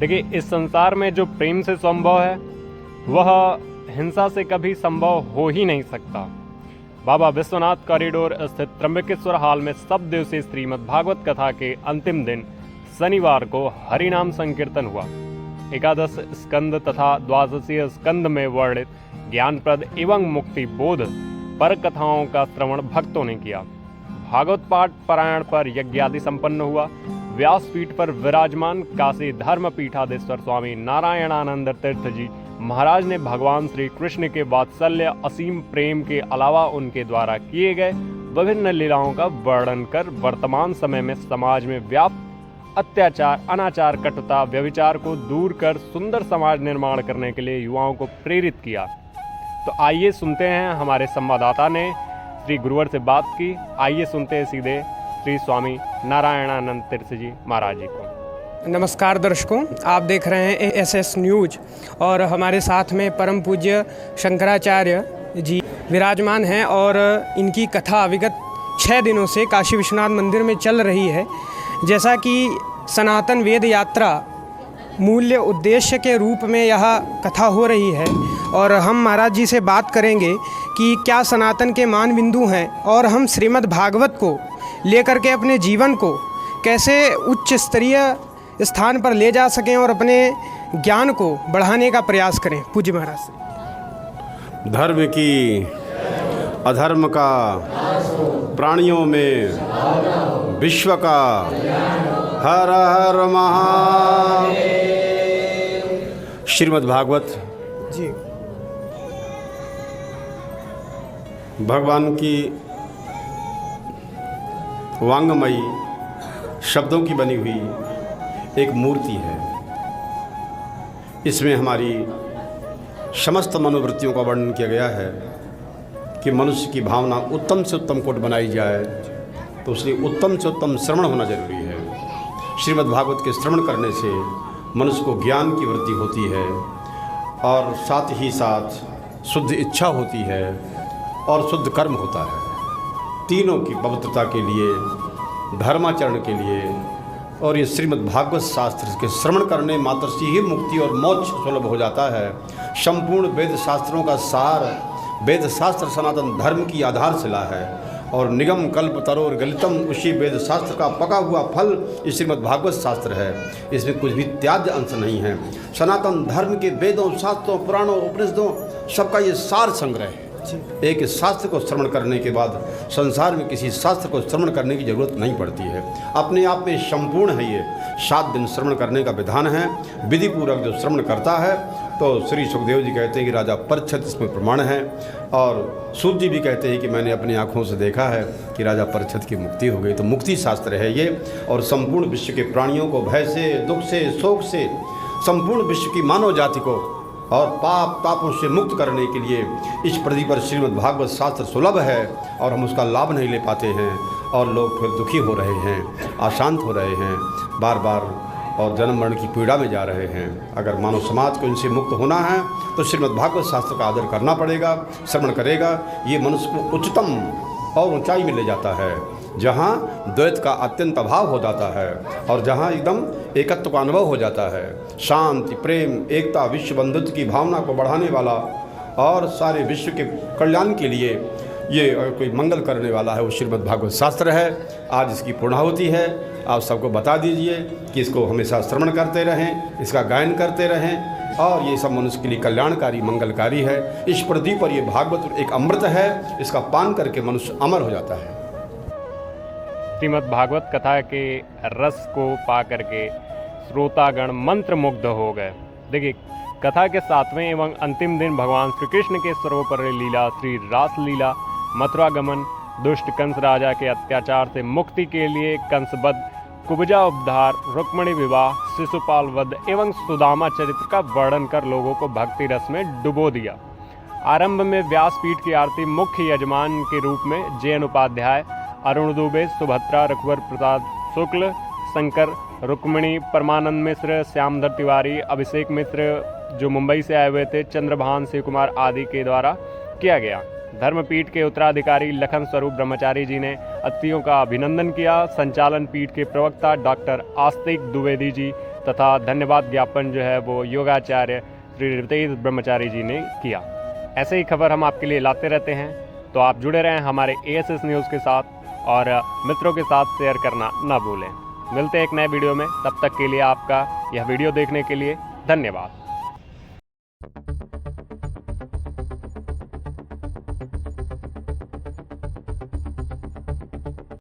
देखिए, इस संसार में जो प्रेम से संभव है वह हिंसा से कभी संभव हो ही नहीं सकता। बाबा विश्वनाथ कॉरिडोर स्थित त्र्यंबकेश्वर हॉल में सब दिवसीय श्रीमद् भागवत कथा के अंतिम दिन शनिवार को हरिनाम संकीर्तन हुआ। एकादश स्कंद तथा द्वादशीय स्कंद में वर्णित ज्ञानप्रद एवं मुक्ति बोध पर कथाओं का श्रवण भक्तों ने किया। भागवत पाठ पारायण पर यज्ञादि संपन्न हुआ। व्यासपीठ पर विराजमान काशी धर्म पीठाधीश्वर स्वामी नारायणानंद तीर्थ जी महाराज ने भगवान श्री कृष्ण के वात्सल्य असीम प्रेम के अलावा उनके द्वारा किए गए विभिन्न लीलाओं का वर्णन कर वर्तमान समय में समाज में व्याप्त अत्याचार, अनाचार, कटुता, व्यभिचार को दूर कर सुंदर समाज निर्माण करने के लिए युवाओं को प्रेरित किया। तो आइए सुनते हैं, हमारे संवाददाता ने श्री गुरुवर से बात की। आइए सुनते हैं सीधे श्री स्वामी नारायणानंद तीर्थ जी महाराज जी को। नमस्कार दर्शकों, आप देख रहे हैं एसएस न्यूज और हमारे साथ में परम पूज्य शंकराचार्य जी विराजमान हैं और इनकी कथा विगत 6 दिनों से काशी विश्वनाथ मंदिर में चल रही है। जैसा कि सनातन वेद यात्रा मूल्य उद्देश्य के रूप में यह कथा हो रही है और हम महाराज जी से बात करेंगे कि क्या सनातन के मान बिंदु हैं और हम श्रीमद् भागवत को लेकर के अपने जीवन को कैसे उच्च स्तरीय स्थान पर ले जा सकें और अपने ज्ञान को बढ़ाने का प्रयास करें। पूज्य महाराज से। धर्म की अधर्म का, प्राणियों में विश्व का, हर हर महादेव। श्रीमद् भागवत जी भगवान की वांगमयी शब्दों की बनी हुई एक मूर्ति है। इसमें हमारी समस्त मनोवृत्तियों का वर्णन किया गया है कि मनुष्य की भावना उत्तम से उत्तम कोट बनाई जाए तो उसलिए उत्तम से उत्तम श्रवण होना जरूरी है। श्रीमद् भागवत के श्रवण करने से मनुष्य को ज्ञान की वृद्धि होती है और साथ ही साथ शुद्ध इच्छा होती है और शुद्ध कर्म होता है। तीनों की पवित्रता के लिए, धर्माचरण के लिए और ये श्रीमद् भागवत शास्त्र के श्रवण करने मात्र से ही मुक्ति और मोक्ष सुलभ हो जाता है। संपूर्ण वेद शास्त्रों का सार, वेद शास्त्र सनातन धर्म की आधारशिला है और निगम कल्प तरोर गलितम, उसी वेद शास्त्र का पका हुआ फल इस श्रीमद् भागवत शास्त्र है। इसमें कुछ भी त्याज्य अंश नहीं है। सनातन धर्म के वेदों, शास्त्रों, पुराणों, उपनिषदों सबका ये सार संग्रह है। एक शास्त्र को श्रवण करने के बाद संसार में किसी शास्त्र को श्रवण करने की जरूरत नहीं पड़ती है। अपने आप में संपूर्ण है। ये 7 दिन श्रवण करने का विधान है। विधि पूर्वक जो श्रवण करता है तो श्री सुखदेव जी कहते हैं कि राजा परीक्षित इसमें प्रमाण है और सूत जी भी कहते हैं कि मैंने अपनी आँखों से देखा है कि राजा परीक्षित की मुक्ति हो गई। तो मुक्ति शास्त्र है ये और संपूर्ण विश्व के प्राणियों को भय से, दुख से, शोक से, संपूर्ण विश्व की मानव जाति को और पाप तापों से मुक्त करने के लिए इस पृथ्वी पर श्रीमद् भागवत शास्त्र सुलभ है और हम उसका लाभ नहीं ले पाते हैं और लोग फिर दुखी हो रहे हैं, अशांत हो रहे हैं, बार बार और जन्म मरण की पीड़ा में जा रहे हैं। अगर मानव समाज को इनसे मुक्त होना है तो श्रीमद् भागवत शास्त्र का आदर करना पड़ेगा, श्रवण करेगा। ये मनुष्य को उच्चतम और ऊंचाई में ले जाता है जहाँ द्वैत का अत्यंत अभाव हो जाता है और जहाँ एकदम एकत्व का अनुभव हो जाता है। शांति, प्रेम, एकता, विश्व बंधुत्व की भावना को बढ़ाने वाला और सारे विश्व के कल्याण के लिए ये कोई मंगल करने वाला है वो श्रीमद् भागवत शास्त्र है। आज इसकी पूर्णाहुति है। आप सबको बता दीजिए कि इसको हमेशा श्रवण करते रहें, इसका गायन करते रहें और ये सब मनुष्य के लिए कल्याणकारी, मंगलकारी है। इस पृथ्वी पर ये भागवत एक अमृत है, इसका पान करके मनुष्य अमर हो जाता है। श्रीमद् भागवत कथा के रस को पा करके श्रोतागण मंत्र मुग्ध हो गए। देखिए, कथा के 7वें एवं अंतिम दिन भगवान श्री कृष्ण के सर्वोपरि लीला श्री रास लीला, मथुरा गमन, दुष्ट कंस राजा के अत्याचार से मुक्ति के लिए कंसवध, कुब्जा उद्धार, रुक्मिणी विवाह, शिशुपाल वध एवं सुदामा चरित्र का वर्णन कर लोगों को भक्ति रस में डुबो दिया। आरंभ में व्यासपीठ की आरती मुख्य यजमान के रूप में जैन उपाध्याय, अरुण दुबे, सुभद्रा, रघुवर प्रसाद शुक्ल, शंकर, रुक्मिणी, परमानंद मिश्र, श्यामधर तिवारी, अभिषेक मिश्र जो मुंबई से आए हुए थे, चंद्रभान शिव कुमार आदि के द्वारा किया गया। धर्मपीठ के उत्तराधिकारी लखन स्वरूप ब्रह्मचारी जी ने अतिथियों का अभिनंदन किया। संचालन पीठ के प्रवक्ता डॉक्टर आस्तिक द्विवेदी जी तथा धन्यवाद ज्ञापन जो है वो योगाचार्य श्री रितेश ब्रह्मचारी जी ने किया। ऐसे ही खबर हम आपके लिए लाते रहते हैं, तो आप जुड़े रहें हमारे ASS न्यूज़ के साथ और मित्रों के साथ शेयर करना ना भूलें। मिलते हैं एक नए वीडियो में, तब तक के लिए आपका यह वीडियो देखने के लिए धन्यवाद।